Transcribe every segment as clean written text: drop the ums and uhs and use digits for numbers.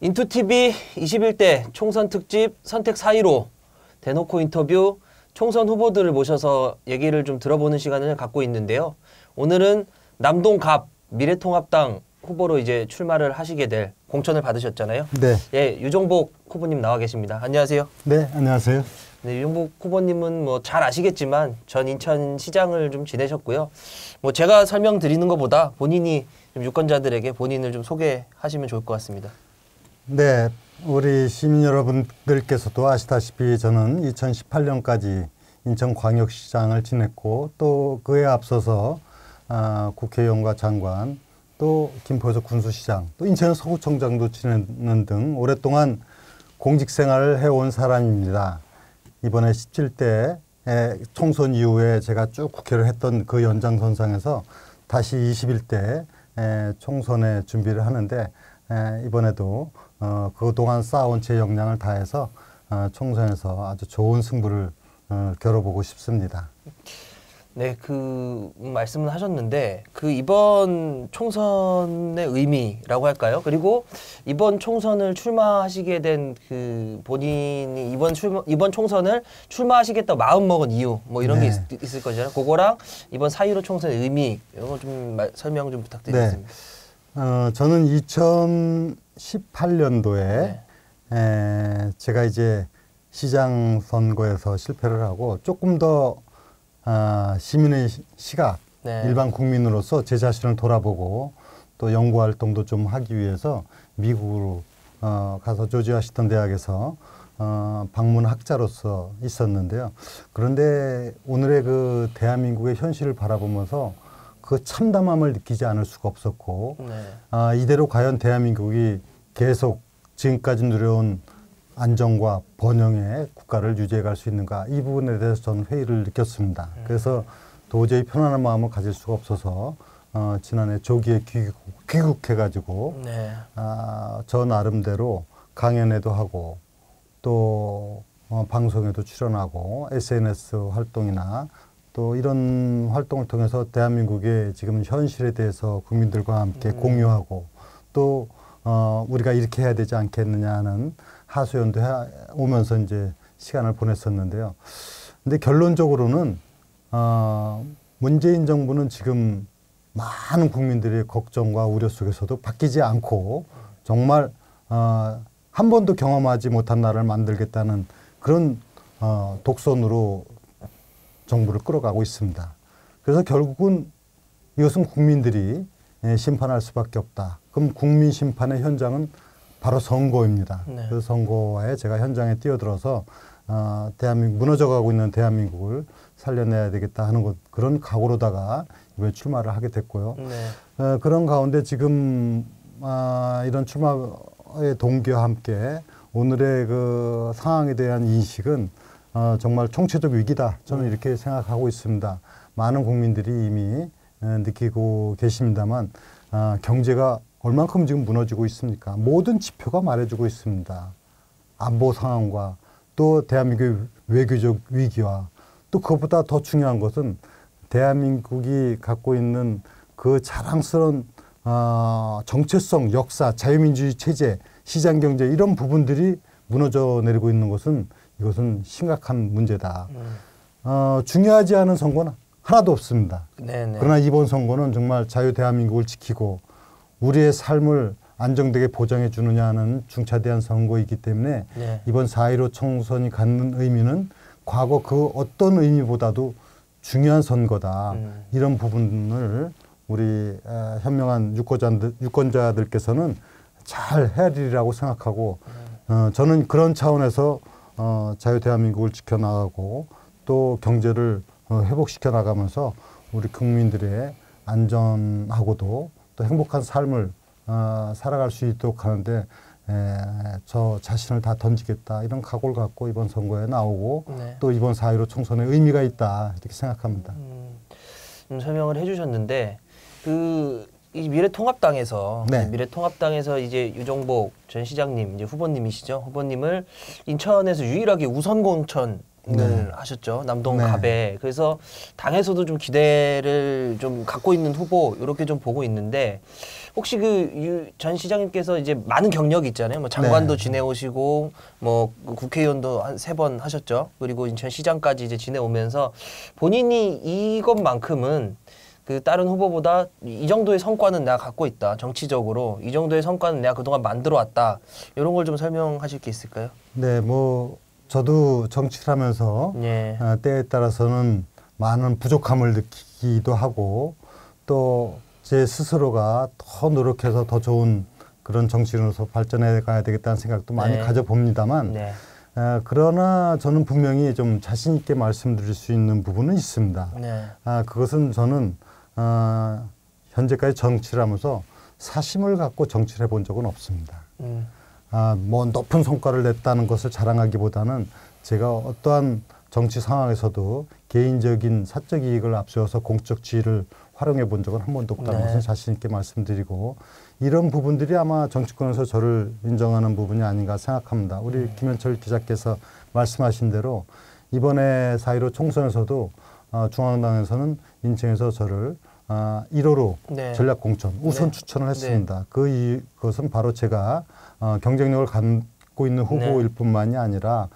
인투TV 21대 총선 특집 선택 4.15 대놓고 인터뷰 총선 후보들을 모셔서 얘기를 좀 들어보는 시간을 갖고 있는데요. 오늘은 남동갑 미래통합당 후보로 이제 출마를 하시게 될 공천을 받으셨잖아요. 네. 예, 유정복 후보님 나와 계십니다. 안녕하세요. 네, 안녕하세요. 네, 유정복 후보님은 뭐 잘 아시겠지만 전 인천시장을 좀 지내셨고요. 뭐 제가 설명드리는 것보다 본인이 좀 유권자들에게 본인을 좀 소개하시면 좋을 것 같습니다. 네, 우리 시민 여러분들께서도 아시다시피 저는 2018년까지 인천광역시장을 지냈고 또 그에 앞서서 국회의원과 장관 또 김포에서 군수시장 또 인천 서구청장도 지내는 등 오랫동안 공직생활을 해온 사람입니다. 이번에 17대 총선 이후에 제가 쭉 국회를 했던 그 연장선상에서 다시 21대 총선에 준비를 하는데 이번에도 그동안 쌓아온 제 역량을 다해서 총선에서 아주 좋은 승부를 겨뤄보고 싶습니다. 네, 그 말씀을 하셨는데 그 이번 총선의 의미라고 할까요? 그리고 이번 총선을 출마하시게 된 그 본인이 이번 총선을 출마하시겠다고 마음먹은 이유 뭐 이런 게 있을 거잖아요. 그거랑 이번 4.15 총선의 의미 이런 거 좀 설명 좀 부탁드리겠습니다. 네. 저는 2018년도에 제가 이제 시장 선거에서 실패를 하고 조금 더 시민의 시각, 일반 국민으로서 제 자신을 돌아보고 또 연구 활동도 좀 하기 위해서 미국으로 가서 조지 워싱턴 대학에서 방문 학자로서 있었는데요. 그런데 오늘의 그 대한민국의 현실을 바라보면서 그 참담함을 느끼지 않을 수가 없었고 이대로 과연 대한민국이 계속 지금까지 누려온 안정과 번영의 국가를 유지해 갈 수 있는가 이 부분에 대해서 저는 회의를 느꼈습니다. 그래서 도저히 편안한 마음을 가질 수가 없어서 지난해 조기에 귀국해가지고 저 나름대로 강연회도 하고 또 방송에도 출연하고 SNS 활동이나 또 이런 활동을 통해서 대한민국의 지금 현실에 대해서 국민들과 함께 공유하고 또 우리가 이렇게 해야 되지 않겠느냐 하는 하소연도 오면서 이제 시간을 보냈었는데요. 근데 결론적으로는 문재인 정부는 지금 많은 국민들의 걱정과 우려 속에서도 바뀌지 않고 정말 한 번도 경험하지 못한 나라를 만들겠다는 그런 독선으로 정부를 끌어가고 있습니다. 그래서 결국은 이것은 국민들이 심판할 수밖에 없다. 그럼 국민 심판의 현장은 바로 선거입니다. 그 선거에 제가 현장에 뛰어들어서 대한민국 무너져가고 있는 대한민국을 살려내야 되겠다 하는 그런 각오로다가 이번에 출마를 하게 됐고요. 그런 가운데 지금 이런 출마의 동기와 함께 오늘의 그 상황에 대한 인식은 정말 총체적 위기다. 저는 이렇게 생각하고 있습니다. 많은 국민들이 이미 느끼고 계십니다만 경제가 얼만큼 지금 무너지고 있습니까? 모든 지표가 말해주고 있습니다. 안보 상황과 또 대한민국의 외교적 위기와 또 그것보다 더 중요한 것은 대한민국이 갖고 있는 그 자랑스러운 정체성, 역사, 자유민주주의 체제, 시장경제 이런 부분들이 무너져 내리고 있는 것은 이것은 심각한 문제다. 중요하지 않은 선거는 하나도 없습니다. 그러나 이번 선거는 정말 자유 대한민국을 지키고 우리의 삶을 안정되게 보장해 주느냐는 중차대한 선거이기 때문에 이번 4.15 총선이 갖는 의미는 과거 그 어떤 의미보다도 중요한 선거다. 이런 부분을 우리 현명한 유권자들께서는 잘 헤아리리라고 생각하고 저는 그런 차원에서 자유 대한민국을 지켜나가고 또 경제를 회복시켜 나가면서 우리 국민들의 안전하고도 또 행복한 삶을 살아갈 수 있도록 하는데 저 자신을 다 던지겠다 이런 각오를 갖고 이번 선거에 나오고 또 이번 4.15 총선에 의미가 있다 이렇게 생각합니다. 설명을 해주셨는데 이 미래통합당에서 미래통합당에서 이제 유정복 전 시장님 이제 후보님이시죠. 후보님을 인천에서 유일하게 우선 공천 네. 하셨죠. 남동 네. 갑에. 그래서 당에서도 좀 기대를 좀 갖고 있는 후보 이렇게 좀 보고 있는데 혹시 그 전 시장님께서 이제 많은 경력이 있잖아요. 뭐 장관도 네. 지내오시고 뭐 국회의원도 한 3번 하셨죠. 그리고 인천시장까지 이제 지내오면서 본인이 이것만큼은 그 다른 후보보다 이 정도의 성과는 내가 갖고 있다. 정치적으로 이 정도의 성과는 내가 그동안 만들어 왔다. 이런 걸 좀 설명하실 게 있을까요? 네, 뭐 저도 정치를 하면서 예. 때에 따라서는 많은 부족함을 느끼기도 하고 또 제 스스로가 더 노력해서 더 좋은 그런 정치인으로서 발전해 가야 되겠다는 생각도 많이 네. 가져봅니다만 네. 그러나 저는 분명히 좀 자신 있게 말씀드릴 수 있는 부분은 있습니다. 네. 그것은 저는 현재까지 정치를 하면서 사심을 갖고 정치를 해본 적은 없습니다. 뭐 높은 성과를 냈다는 것을 자랑하기보다는 제가 어떠한 정치 상황에서도 개인적인 사적 이익을 앞세워서 공적 지위를 활용해 본 적은 한 번도 없다는 네. 것을 자신 있게 말씀드리고 이런 부분들이 아마 정치권에서 저를 인정하는 부분이 아닌가 생각합니다. 우리 김현철 기자께서 말씀하신 대로 이번에 4.15 총선에서도 중앙당에서는 인천에서 저를 1호로 네. 전략공천 우선 네. 추천을 했습니다. 그것은 바로 제가 경쟁력을 갖고 있는 후보일 네. 뿐만이 아니라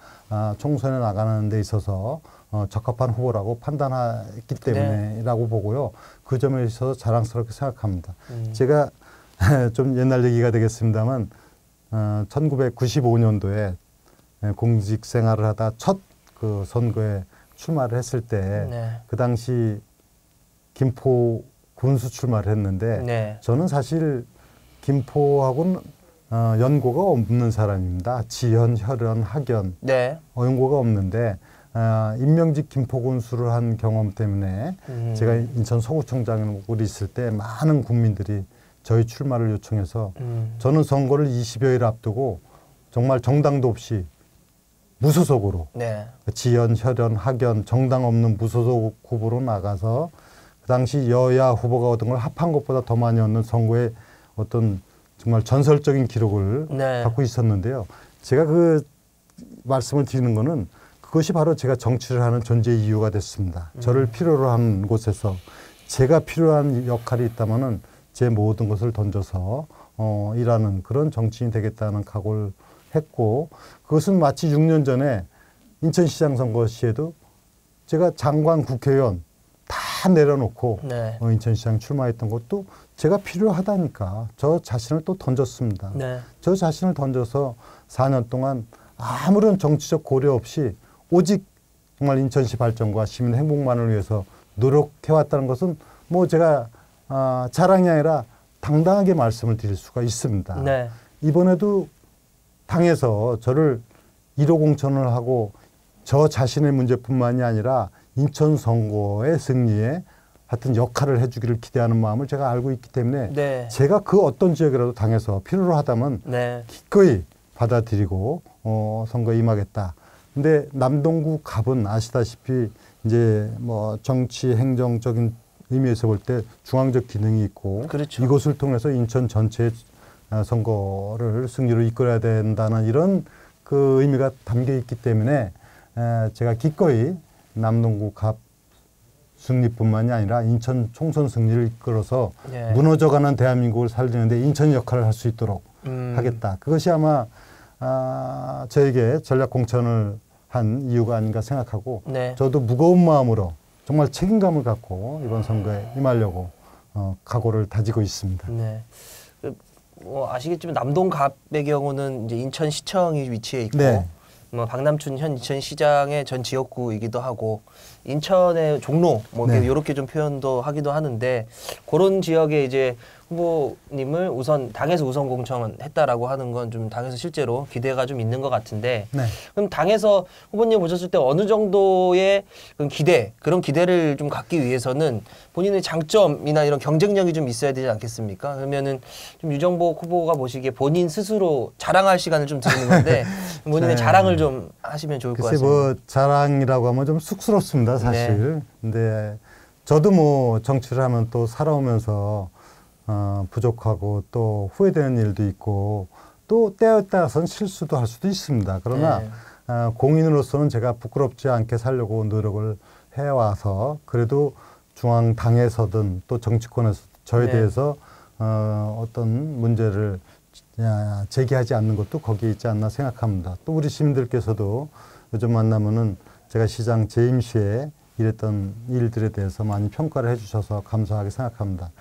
총선에 나가는 데 있어서 적합한 후보라고 판단했기 때문에라고 보고요. 그 점에 있어서 자랑스럽게 생각합니다. 제가 좀 옛날 얘기가 되겠습니다만 1995년도에 공직 생활을 하다 첫 그 선거에 출마를 했을 때 그 당시 김포 군수 출마를 했는데 네. 저는 사실 김포하고는 연고가 없는 사람입니다. 지연, 혈연, 학연 네. 연고가 없는데 임명직 김포 군수를 한 경험 때문에 제가 인천 서구청장으로 있을 때 많은 국민들이 저희 출마를 요청해서 저는 선거를 20여일 앞두고 정말 정당도 없이 무소속으로 네. 지연, 혈연, 학연 정당 없는 무소속 후보로 나가서 그 당시 여야 후보가 얻은 걸 합한 것보다 더 많이 얻는 선거에 어떤 정말 전설적인 기록을 네. 갖고 있었는데요. 제가 그 말씀을 드리는 거는 그것이 바로 제가 정치를 하는 존재 이유가 됐습니다. 저를 필요로 한 곳에서 제가 필요한 역할이 있다면은 제 모든 것을 던져서 일하는 그런 정치인이 되겠다는 각오를 했고 그것은 마치 6년 전에 인천시장 선거 시에도 제가 장관, 국회의원 다 내려놓고 네. 인천시장 출마했던 것도 제가 필요하다니까 저 자신을 또 던졌습니다. 네. 저 자신을 던져서 4년 동안 아무런 정치적 고려 없이 오직 정말 인천시 발전과 시민 행복만을 위해서 노력해왔다는 것은 뭐 제가 자랑이 아니라 당당하게 말씀을 드릴 수가 있습니다. 네. 이번에도 당에서 저를 1호 공천을 하고 저 자신의 문제뿐만이 아니라 인천 선거의 승리에 하여튼 역할을 해주기를 기대하는 마음을 제가 알고 있기 때문에 네. 제가 그 어떤 지역이라도 당에서 필요로 하다면 네. 기꺼이 받아들이고 선거에 임하겠다. 근데 남동구 갑은 아시다시피 이제 뭐 정치 행정적인 의미에서 볼 때 중앙적 기능이 있고 그렇죠. 이곳을 통해서 인천 전체의 선거를 승리로 이끌어야 된다는 이런 그 의미가 담겨 있기 때문에 제가 기꺼이 남동구 갑 승리뿐만이 아니라 인천 총선 승리를 이끌어서 네. 무너져가는 대한민국을 살리는데 인천 역할을 할 수 있도록 하겠다. 그것이 아마 저에게 전략 공천을 한 이유가 아닌가 생각하고 네. 저도 무거운 마음으로 정말 책임감을 갖고 이번 선거에 임하려고 각오를 다지고 있습니다. 네. 뭐 아시겠지만 남동갑의 경우는 이제 인천시청이 위치해 있고 네. 뭐 박남춘 현 인천시장의 전 지역구이기도 하고 인천의 종로 뭐 네. 이렇게 좀 표현도 하기도 하는데 그런 지역에 이제 후보님을 우선 당에서 우선 공천했다라고 하는 건 좀 당에서 실제로 기대가 좀 있는 것 같은데 네. 그럼 당에서 후보님 보셨을 때 어느 정도의 그런 기대를 좀 갖기 위해서는 본인의 장점이나 이런 경쟁력이 좀 있어야 되지 않겠습니까? 그러면은 좀 유정복 후보가 보시기에 본인 스스로 자랑할 시간을 좀 드리는 건데 본인의 네. 자랑을 좀 하시면 좋을 것 글쎄 같습니다. 뭐 자랑이라고 하면 좀 쑥스럽습니다, 사실. 네. 근데 저도 뭐 정치를 하면 또 살아오면서 부족하고 또 후회되는 일도 있고 또 때에 따라서는 실수도 할 수도 있습니다. 그러나 공인으로서는 제가 부끄럽지 않게 살려고 노력을 해와서 그래도 중앙당에서든 또 정치권에서 저에 네. 대해서 어떤 문제를 제기하지 않는 것도 거기에 있지 않나 생각합니다. 또 우리 시민들께서도 요즘 만나면은 제가 시장 재임 시에 일했던 일들에 대해서 많이 평가를 해주셔서 감사하게 생각합니다.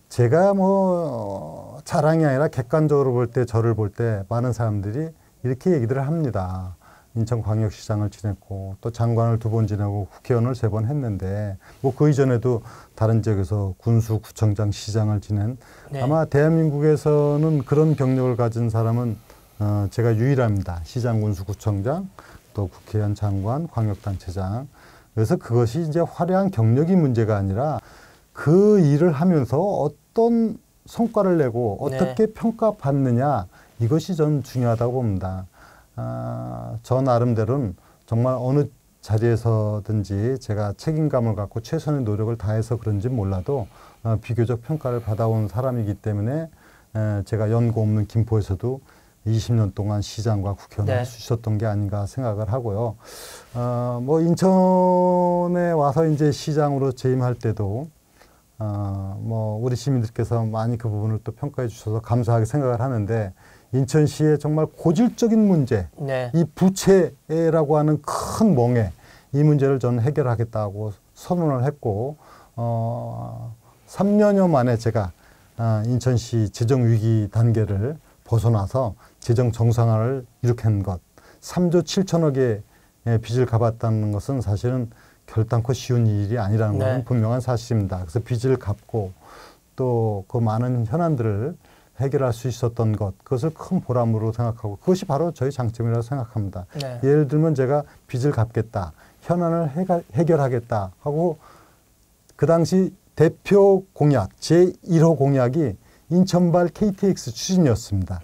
제가 뭐 자랑이 아니라 객관적으로 볼 때 저를 볼 때 많은 사람들이 이렇게 얘기들을 합니다. 인천광역시장을 지냈고 또 장관을 2번 지내고 국회의원을 3번 했는데 뭐 그 이전에도 다른 지역에서 군수, 구청장, 시장을 지낸 네. 아마 대한민국에서는 그런 경력을 가진 사람은 제가 유일합니다. 시장, 군수, 구청장, 또 국회의원, 장관, 광역단체장. 그래서 그것이 이제 화려한 경력이 문제가 아니라 그 일을 하면서 어떤 성과를 내고 어떻게 네. 평가받느냐 이것이 저는 중요하다고 봅니다. 저 나름대로는 정말 어느 자리에서든지 제가 책임감을 갖고 최선의 노력을 다해서 그런지 몰라도 비교적 평가를 받아온 사람이기 때문에 제가 연고 없는 김포에서도 20년 동안 시장과 국회의원을 네. 할 수 있었던 게 아닌가 생각을 하고요. 뭐 인천에 와서 이제 시장으로 재임할 때도 뭐 우리 시민들께서 많이 그 부분을 또 평가해 주셔서 감사하게 생각을 하는데 인천시의 정말 고질적인 문제, 네. 이 부채라고 하는 큰 멍에 이 문제를 저는 해결하겠다고 선언을 했고 3년여 만에 제가 인천시 재정 위기 단계를 벗어나서 재정 정상화를 일으킨 것, 3조 7천억의 빚을 갚았다는 것은 사실은 결단코 쉬운 일이 아니라는 네. 것은 분명한 사실입니다. 그래서 빚을 갚고 또 그 많은 현안들을 해결할 수 있었던 것, 그것을 큰 보람으로 생각하고 그것이 바로 저희 장점이라고 생각합니다. 네. 예를 들면 제가 빚을 갚겠다, 현안을 해결하겠다 하고 그 당시 대표 공약, 제1호 공약이 인천발 KTX 추진이었습니다.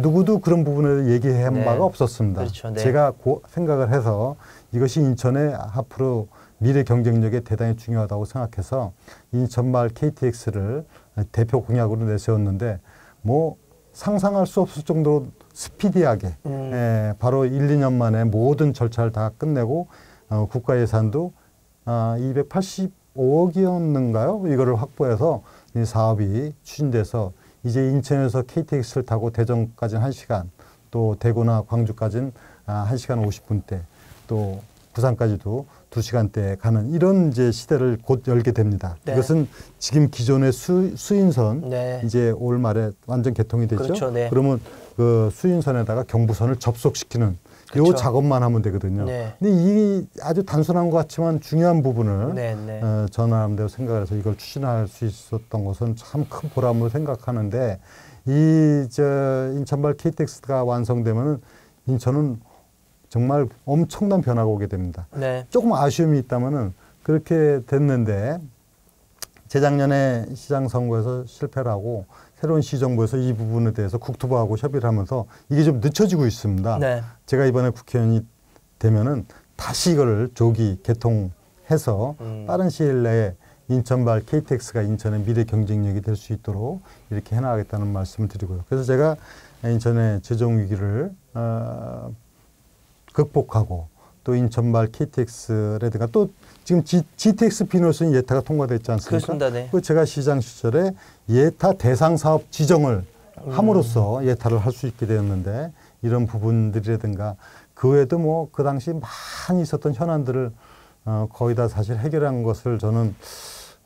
누구도 그런 부분을 얘기한 네. 바가 없었습니다. 그렇죠. 네. 제가 생각을 해서 이것이 인천의 앞으로 미래 경쟁력에 대단히 중요하다고 생각해서 인천발 KTX를 대표 공약으로 내세웠는데 뭐 상상할 수 없을 정도로 스피디하게 바로 1, 2년 만에 모든 절차를 다 끝내고 국가 예산도 285억이었는가요? 이거를 확보해서 이 사업이 추진돼서 이제 인천에서 KTX를 타고 대전까지는 1시간, 또 대구나 광주까지는 1시간 50분대, 또 부산까지도 2시간대에 가는 이런 이제 시대를 곧 열게 됩니다. 네. 이것은 지금 기존의 수인선 네. 이제 올 말에 완전 개통이 되죠. 그렇죠. 네. 그러면 그 수인선에다가 경부선을 접속시키는 그렇죠. 요 작업만 하면 되거든요. 네. 근데 이 아주 단순한 것 같지만 중요한 부분을 네, 네. 저 나름대로 생각을 해서 이걸 추진할 수 있었던 것은 참 큰 보람으로 생각하는데 이 인천발 KTX가 완성되면은 인천은 정말 엄청난 변화가 오게 됩니다. 네. 조금 아쉬움이 있다면은 그렇게 됐는데 재작년에 시장 선거에서 실패를 하고 새로운 시정부에서 이 부분에 대해서 국토부하고 협의를 하면서 이게 좀 늦춰지고 있습니다. 네. 제가 이번에 국회의원이 되면은 다시 이거를 조기 개통해서 빠른 시일 내에 인천발 KTX가 인천의 미래 경쟁력이 될 수 있도록 이렇게 해나가겠다는 말씀을 드리고요. 그래서 제가 인천의 재정 위기를 극복하고 또 인천발 KTX라든가 또 지금 GTX 비노선 예타가 통과됐지 않습니까? 그렇습니다. 네. 그 제가 시장 시절에 예타 대상 사업 지정을 함으로써 예타를 할 수 있게 되었는데 이런 부분들이라든가 그 외에도 뭐 그 당시 많이 있었던 현안들을 거의 다 사실 해결한 것을 저는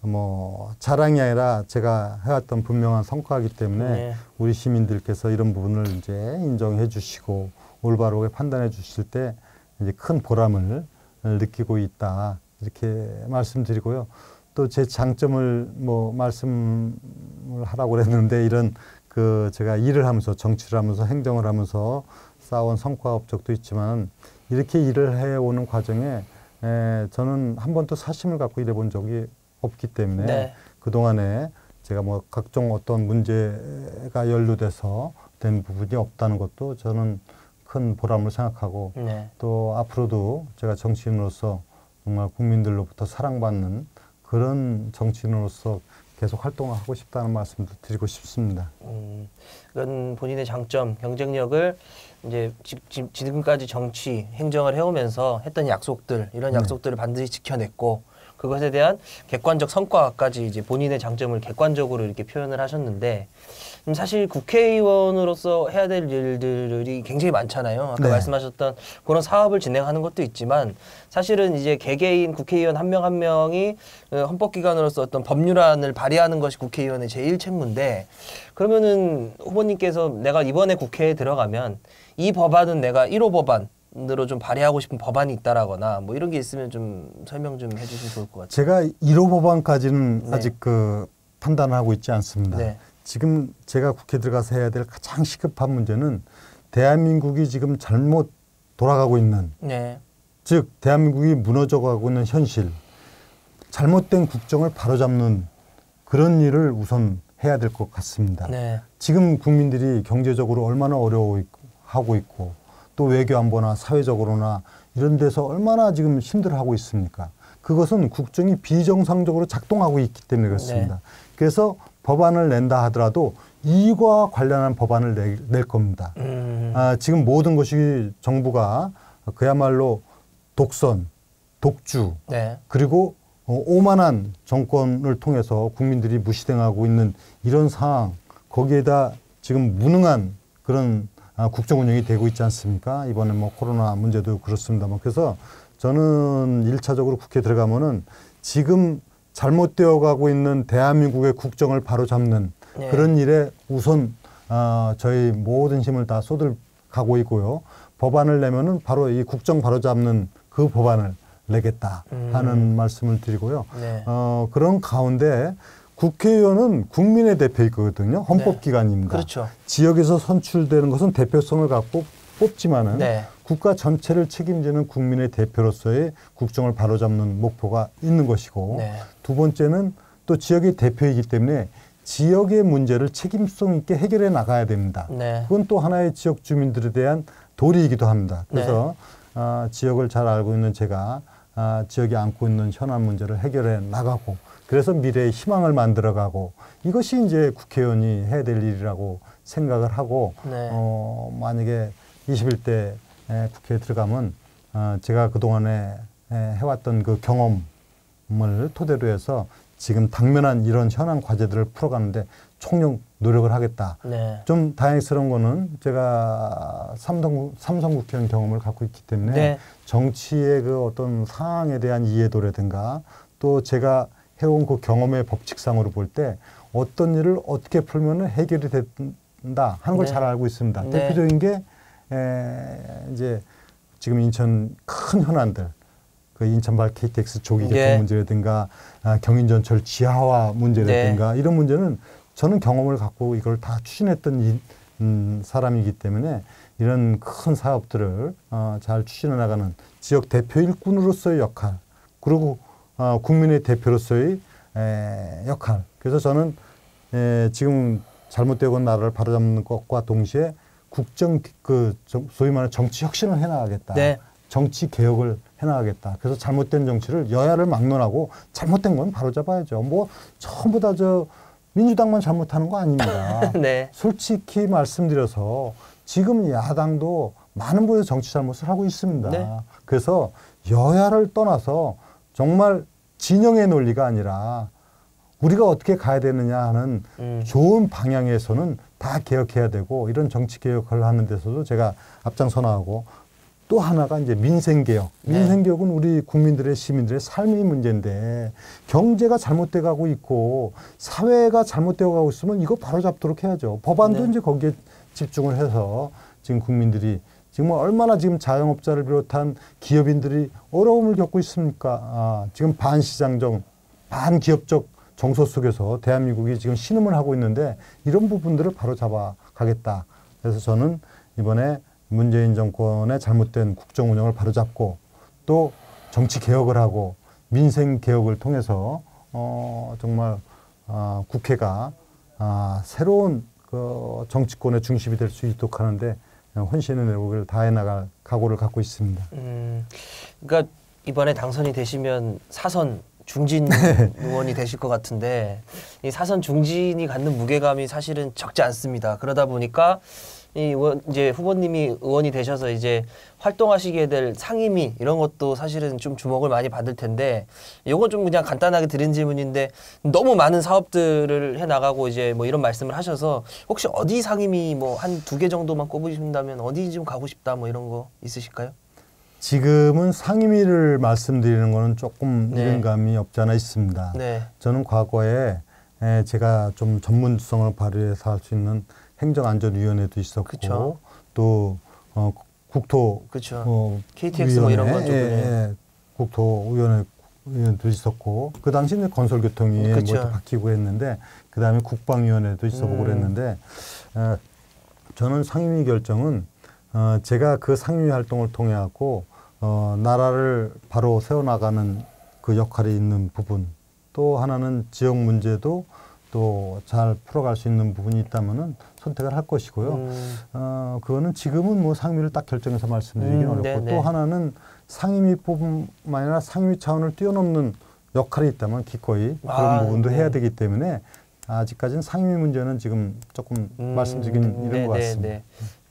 뭐 자랑이 아니라 제가 해왔던 분명한 성과이기 때문에 네. 우리 시민들께서 이런 부분을 이제 인정해 주시고 올바르게 판단해 주실 때 이제 큰 보람을 느끼고 있다 이렇게 말씀드리고요. 또 제 장점을 뭐 말씀을 하라고 그랬는데 이런 그 제가 일을 하면서 정치를 하면서 행정을 하면서 쌓아온 성과 업적도 있지만 이렇게 일을 해오는 과정에 저는 한 번도 사심을 갖고 일해본 적이 없기 때문에 네. 그동안에 제가 뭐 각종 어떤 문제가 연루돼서 된 부분이 없다는 것도 저는 큰 보람을 생각하고 네. 또 앞으로도 제가 정치인으로서 정말 국민들로부터 사랑받는 그런 정치인으로서 계속 활동을 하고 싶다는 말씀도 드리고 싶습니다. 그런 본인의 장점, 경쟁력을 이제 지금까지 정치, 행정을 해오면서 했던 약속들, 이런 약속들을 반드시 지켜냈고, 그것에 대한 객관적 성과까지 이제 본인의 장점을 객관적으로 이렇게 표현을 하셨는데, 사실 국회의원으로서 해야 될 일들이 굉장히 많잖아요. 아까 네. 말씀하셨던 그런 사업을 진행하는 것도 있지만, 사실은 이제 개개인 국회의원 한 명 한 명이 헌법기관으로서 어떤 법률안을 발의하는 것이 국회의원의 제일 책무인데, 그러면은 후보님께서 내가 이번에 국회에 들어가면 이 법안은 내가 1호 법안으로 좀 발의하고 싶은 법안이 있다라거나 뭐 이런 게 있으면 좀 설명 좀 해주시면 좋을 것 같아요. 제가 1호 법안까지는 네. 아직 그 판단하고 있지 않습니다. 네. 지금 제가 국회에 들어가서 해야 될 가장 시급한 문제는 대한민국이 지금 잘못 돌아가고 있는, 네. 즉 대한민국이 무너져가고 있는 현실, 잘못된 국정을 바로잡는 그런 일을 우선 해야 될 것 같습니다. 네. 지금 국민들이 경제적으로 얼마나 어려워하고 있고 또 외교 안보나 사회적으로나 이런 데서 얼마나 지금 힘들어하고 있습니까? 그것은 국정이 비정상적으로 작동하고 있기 때문에 그렇습니다. 네. 그래서 법안을 낸다 하더라도 이와 관련한 법안을 낼 겁니다. 지금 모든 것이 정부가 그야말로 독선, 독주, 네. 그리고 오만한 정권을 통해서 국민들이 무시당하고 있는 이런 상황, 거기에다 지금 무능한 그런 국정 운영이 되고 있지 않습니까? 이번에 뭐 코로나 문제도 그렇습니다만. 그래서 저는 1차적으로 국회에 들어가면은 지금 잘못되어 가고 있는 대한민국의 국정을 바로잡는 네. 그런 일에 우선 저희 모든 힘을 다 쏟아가고 있고요. 법안을 내면은 바로 이 국정 바로잡는 그 법안을 내겠다 하는 말씀을 드리고요. 네. 그런 가운데 국회의원은 국민의 대표이거든요. 헌법기관입니다. 그렇죠. 지역에서 선출되는 것은 대표성을 갖고 뽑지만은 네. 국가 전체를 책임지는 국민의 대표로서의 국정을 바로잡는 목표가 있는 것이고, 네. 두 번째는 또 지역의 대표이기 때문에 지역의 문제를 책임성 있게 해결해 나가야 됩니다. 네. 그건 또 하나의 지역 주민들에 대한 도리이기도 합니다. 그래서 지역을 잘 알고 있는 제가 지역이 안고 있는 현안 문제를 해결해 나가고, 그래서 미래의 희망을 만들어가고, 이것이 이제 국회의원이 해야 될 일이라고 생각을 하고, 네. 만약에 21대 국회에 들어가면 제가 그동안에 해왔던 그 경험을 토대로 해서 지금 당면한 이런 현안 과제들을 풀어가는데 총력 노력을 하겠다. 네. 좀 다행스러운 거는 제가 삼성 국회의원 경험을 갖고 있기 때문에 네. 정치의 그 어떤 상황에 대한 이해도라든가 또 제가 해온 그 경험의 법칙상으로 볼 때 어떤 일을 어떻게 풀면 해결이 된다 하는 걸 네. 잘 알고 있습니다. 네. 대표적인 게 이제 지금 인천 큰 현안들, 그 인천발 KTX 조기 개통 예. 문제라든가 경인전철 지하화 문제라든가 이런 문제는 저는 경험을 갖고 이걸 다 추진했던 사람이기 때문에 이런 큰 사업들을 잘 추진해 나가는 지역 대표 일꾼으로서의 역할, 그리고 국민의 대표로서의 역할. 그래서 저는 지금 잘못되고 있는 나라를 바로잡는 것과 동시에 국정 소위 말하는 정치 혁신을 해나가겠다. 네. 정치 개혁을 해나가겠다. 그래서 잘못된 정치를 여야를 막론하고 잘못된 건 바로잡아야죠. 뭐 전부 다 민주당만 잘못하는 거 아닙니다. 네. 솔직히 말씀드려서 지금 야당도 많은 부분에서 정치 잘못을 하고 있습니다. 네. 그래서 여야를 떠나서 정말 진영의 논리가 아니라 우리가 어떻게 가야 되느냐 하는 좋은 방향에서는 다 개혁해야 되고, 이런 정치 개혁을 하는 데서도 제가 앞장서 나가고, 또 하나가 이제 민생개혁. 네. 민생개혁은 우리 국민들의 시민들의 삶의 문제인데 경제가 잘못돼 가고 있고 사회가 잘못되어 가고 있으면 이거 바로 잡도록 해야죠. 법안도 네. 이제 거기에 집중을 해서 지금 국민들이 지금 얼마나 지금 자영업자를 비롯한 기업인들이 어려움을 겪고 있습니까? 지금 반시장적, 반기업적 정서 속에서 대한민국이 지금 신음을 하고 있는데 이런 부분들을 바로 잡아가겠다. 그래서 저는 이번에 문재인 정권의 잘못된 국정 운영을 바로잡고 또 정치 개혁을 하고 민생 개혁을 통해서 정말 국회가 새로운 그 정치권의 중심이 될 수 있도록 하는데 헌신의 노력을 다해 나갈 각오를 갖고 있습니다. 그러니까 이번에 당선이 되시면 사선 중진 의원이 되실 것 같은데 이 사선 중진이 갖는 무게감이 사실은 적지 않습니다. 그러다 보니까 이제 후보님이 의원이 되셔서 이제 활동하시게 될 상임위 이런 것도 사실은 좀 주목을 많이 받을 텐데 요건 좀 그냥 간단하게 드린 질문인데 너무 많은 사업들을 해 나가고 이제 뭐 이런 말씀을 하셔서 혹시 어디 상임위 뭐 한 2개 정도만 꼽으신다면 어디 좀 가고 싶다 뭐 이런 거 있으실까요? 지금은 상임위를 말씀드리는 거는 조금 네. 이른감이 없지 않아 있습니다. 네. 저는 과거에 제가 좀 전문성을 발휘해서 할 수 있는 행정안전위원회도 있었고 그쵸. 또 국토 그렇죠. KTX 뭐 이런 건 좀 국토위원회도 있었고 그 당시에 건설교통위에 그쵸. 뭐 바뀌고 했는데 그 다음에 국방위원회도 있어보고 그랬는데 저는 상임위 결정은 제가 그 상임위 활동을 통해 갖고 나라를 바로 세워나가는 그 역할이 있는 부분 또 하나는 지역 문제도 또 잘 풀어갈 수 있는 부분이 있다면은 선택을 할 것이고요. 그거는 지금은 뭐 상임위를 딱 결정해서 말씀드리긴 어렵고 네네. 또 하나는 상임위뿐만 아니라 상임위 차원을 뛰어넘는 역할이 있다면 기꺼이 그런 부분도 네. 해야 되기 때문에 아직까지는 상임위 문제는 지금 조금 말씀드리긴 이런 것 같습니다.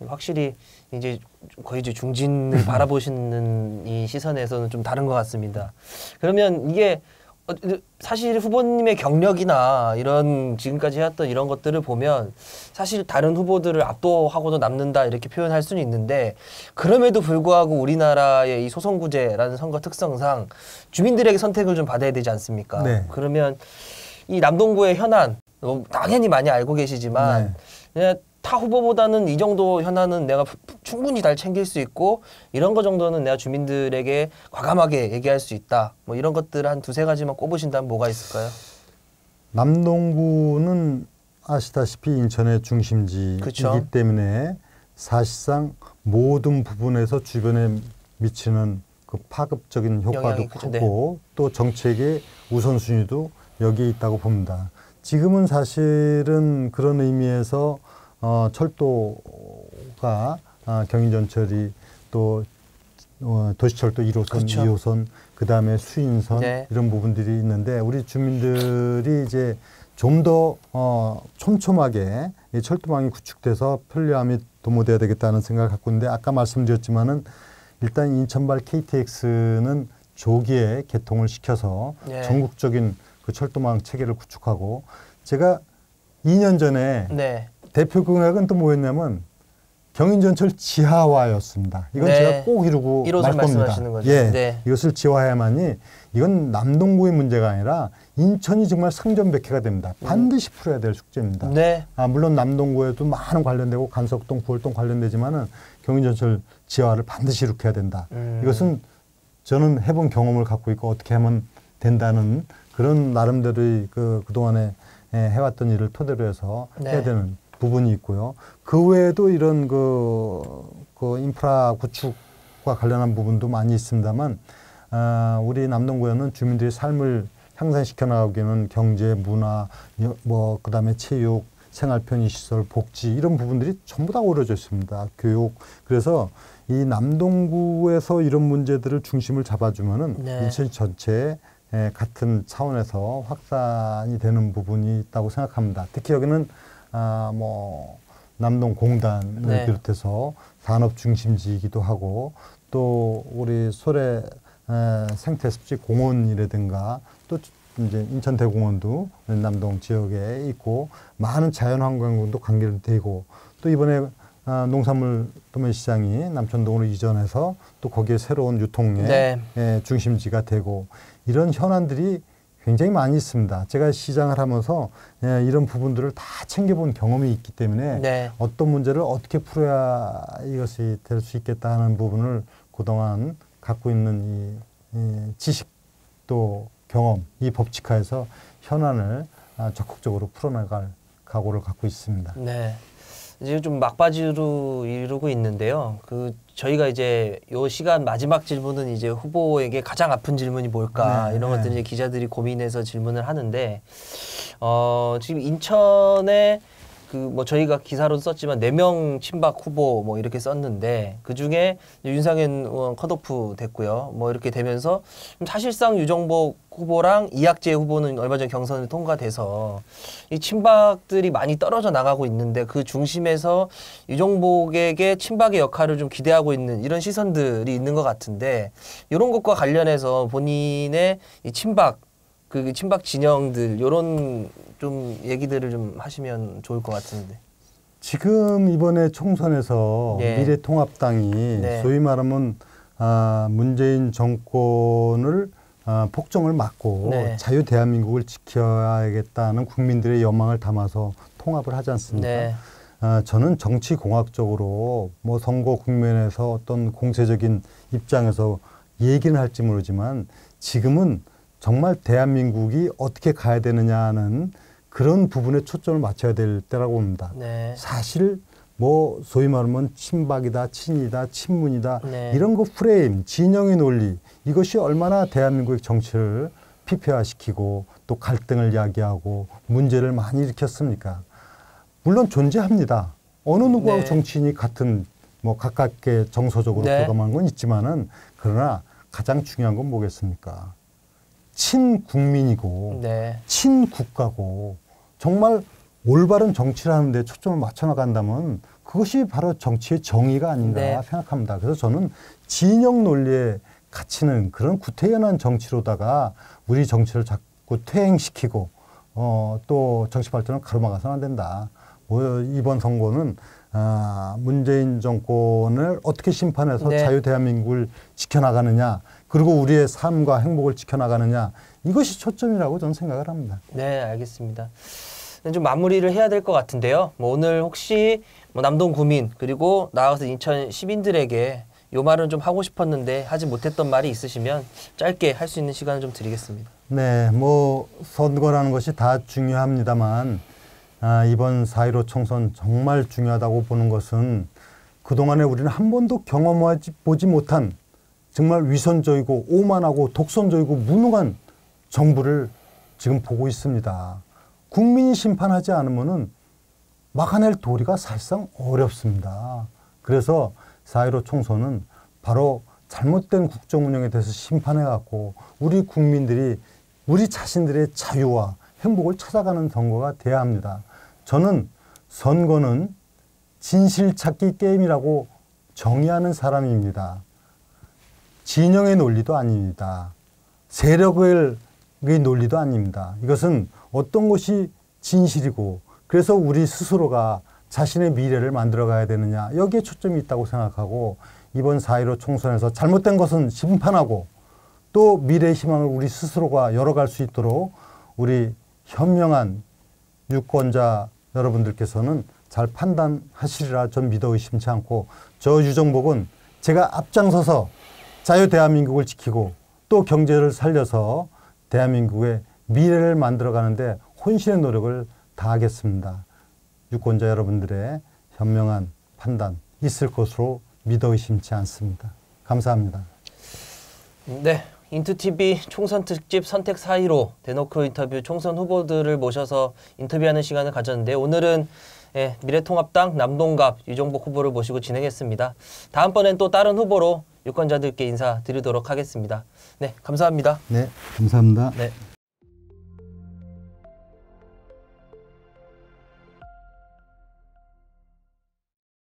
확실히 이제 거의 이제 중진을 바라보시는 이 시선에서는 좀 다른 것 같습니다. 그러면 이게 사실 후보님의 경력이나 이런 지금까지 해왔던 이런 것들을 보면 사실 다른 후보들을 압도하고도 남는다 이렇게 표현할 수는 있는데 그럼에도 불구하고 우리나라의 이 소선구제라는 선거 특성상 주민들에게 선택을 좀 받아야 되지 않습니까? 네. 그러면 이 남동구의 현안 당연히 많이 알고 계시지만 그냥 타 후보보다는 이 정도 현안은 내가 충분히 잘 챙길 수 있고 이런 거 정도는 내가 주민들에게 과감하게 얘기할 수 있다. 뭐 이런 것들 한 2-3가지만 꼽으신다면 뭐가 있을까요? 남동구는 아시다시피 인천의 중심지이기 그쵸. 때문에 사실상 모든 부분에서 주변에 미치는 그 파급적인 효과도 영향이 크고 또 정책의 우선순위도 여기에 있다고 봅니다. 지금은 사실은 그런 의미에서 철도가 경인전철이 또 도시철도 1호선, 그렇죠. 2호선, 그 다음에 수인선 네. 이런 부분들이 있는데 우리 주민들이 이제 좀 더 촘촘하게 이 철도망이 구축돼서 편리함이 도모돼야 되겠다는 생각을 갖고 있는데 아까 말씀드렸지만은 일단 인천발 KTX는 조기에 개통을 시켜서 전국적인 그 철도망 체계를 구축하고 제가 2년 전에 대표 공약은 또 뭐였냐면 경인전철 지하화였습니다. 이건 제가 꼭 이루고 말 겁니다. 거죠. 이것을 지하화해야만이 이건 남동구의 문제가 아니라 인천이 정말 상전백해가 됩니다. 반드시 풀어야 될 숙제입니다. 물론 남동구에도 많은 관련되고 간석동, 구월동 관련되지만은 경인전철 지하화를 반드시 이룩해야 된다. 이것은 저는 해본 경험을 갖고 있고 어떻게 하면 된다는 그런 나름대로의 그동안에 해왔던 일을 토대로 해서 해야 되는 부분이 있고요. 그 외에도 이런 그 인프라 구축과 관련한 부분도 많이 있습니다만, 우리 남동구에는 주민들의 삶을 향상시켜 나가기에는 경제, 문화, 그 다음에 체육, 생활 편의시설, 복지 이런 부분들이 전부 다 어우러져 있습니다. 교육. 그래서 이 남동구에서 이런 문제들을 중심을 잡아주면은 인천 전체에 같은 차원에서 확산이 되는 부분이 있다고 생각합니다. 특히 여기는 남동공단을 비롯해서 산업 중심지이기도 하고 또 우리 소래 생태습지 공원이라든가 또 이제 인천대공원도 남동 지역에 있고 많은 자연환경도 관계되고 또 이번에 농산물 도매시장이 남천동으로 이전해서 또 거기에 새로운 유통의 중심지가 되고 이런 현안들이 굉장히 많이 있습니다. 제가 시장을 하면서 이런 부분들을 다 챙겨본 경험이 있기 때문에 어떤 문제를 어떻게 풀어야 이것이 될 수 있겠다 하는 부분을 그동안 갖고 있는 이 지식 또 경험, 이 법칙화해서 현안을 적극적으로 풀어나갈 각오를 갖고 있습니다. 이제 좀 막바지로 이루고 있는데요. 저희가 이제 요 시간 마지막 질문은 이제 후보에게 가장 아픈 질문이 뭘까 이런 것들 이제 기자들이 고민해서 질문을 하는데 지금 인천의 그 뭐 저희가 기사로 썼지만 4명 친박 후보 뭐 이렇게 썼는데 그 중에 윤상현 의원 컷오프 됐고요. 뭐 이렇게 되면서 사실상 유정복 후보랑 이학재 후보는 얼마 전 경선을 통과돼서 이 친박들이 많이 떨어져 나가고 있는데 그 중심에서 유정복에게 친박의 역할을 좀 기대하고 있는 이런 시선들이 있는 것 같은데 이런 것과 관련해서 본인의 이 친박 진영들 요런 좀 얘기들을 좀 하시면 좋을 것 같은데. 지금 이번에 총선에서 네. 미래통합당이 네. 소위 말하면 문재인 정권을 폭정을 막고 네. 자유 대한민국을 지켜야겠다는 국민들의 여망을 담아서 통합을 하지 않습니까? 네. 저는 정치공학적으로 뭐 선거 국면에서 어떤 공세적인 입장에서 얘기는 할지 모르지만 지금은 정말 대한민국이 어떻게 가야 되느냐는 그런 부분에 초점을 맞춰야 될 때라고 봅니다. 네. 사실 뭐 소위 말하면 친박이다, 친이다, 친문이다 네. 이런 거 프레임, 진영의 논리 이것이 얼마나 대한민국의 정치를 피폐화시키고 또 갈등을 야기하고 문제를 많이 일으켰습니까? 물론 존재합니다. 어느 누구하고 네. 정치인이 같은 뭐 가깝게 정서적으로 네. 교감한 건 있지만은 그러나 가장 중요한 건 뭐겠습니까? 친국민이고 네. 친국가고 정말 올바른 정치를 하는데 초점을 맞춰 나간다면 그것이 바로 정치의 정의가 아닌가 네. 생각합니다. 그래서 저는 진영 논리에 갇히는 그런 구태연한 정치로다가 우리 정치를 자꾸 퇴행시키고 또 정치 발전을 가로막아서는 안 된다. 이번 선거는 문재인 정권을 어떻게 심판해서 네. 자유 대한민국을 지켜나가느냐 그리고 우리의 삶과 행복을 지켜나가느냐 이것이 초점이라고 저는 생각을 합니다. 네, 알겠습니다. 좀 마무리를 해야 될 것 같은데요. 뭐 오늘 혹시 뭐 남동 구민 그리고 나와서 인천 시민들에게 요 말은 좀 하고 싶었는데 하지 못했던 말이 있으시면 짧게 할 수 있는 시간을 좀 드리겠습니다. 네, 뭐 선거라는 것이 다 중요합니다만 이번 4.15 총선 정말 중요하다고 보는 것은 그동안에 우리는 한 번도 보지 못한 정말 위선적이고 오만하고 독선적이고 무능한 정부를 지금 보고 있습니다. 국민이 심판하지 않으면은 막아낼 도리가 사실상 어렵습니다. 그래서 4.15 총선은 바로 잘못된 국정 운영에 대해서 심판해갖고 우리 국민들이 우리 자신들의 자유와 행복을 찾아가는 선거가 돼야 합니다. 저는 선거는 진실 찾기 게임이라고 정의하는 사람입니다. 진영의 논리도 아닙니다. 세력의 논리도 아닙니다. 이것은 어떤 것이 진실이고 그래서 우리 스스로가 자신의 미래를 만들어가야 되느냐 여기에 초점이 있다고 생각하고 이번 4.15 총선에서 잘못된 것은 심판하고 또 미래의 희망을 우리 스스로가 열어갈 수 있도록 우리 현명한 유권자 여러분들께서는 잘 판단하시리라 전 믿어 의심치 않고 저 유정복은 제가 앞장서서 자유 대한민국을 지키고 또 경제를 살려서 대한민국의 미래를 만들어가는데 혼신의 노력을 다하겠습니다. 유권자 여러분들의 현명한 판단 있을 것으로 믿어 의심치 않습니다. 감사합니다. 네, 인투TV 총선 특집 선택 4.15 대놓고 인터뷰 총선 후보들을 모셔서 인터뷰하는 시간을 가졌는데 오늘은 미래통합당 남동갑 유정복 후보를 모시고 진행했습니다. 다음번엔 또 다른 후보로 유권자들께 인사드리도록 하겠습니다. 네, 감사합니다. 네, 감사합니다. 네.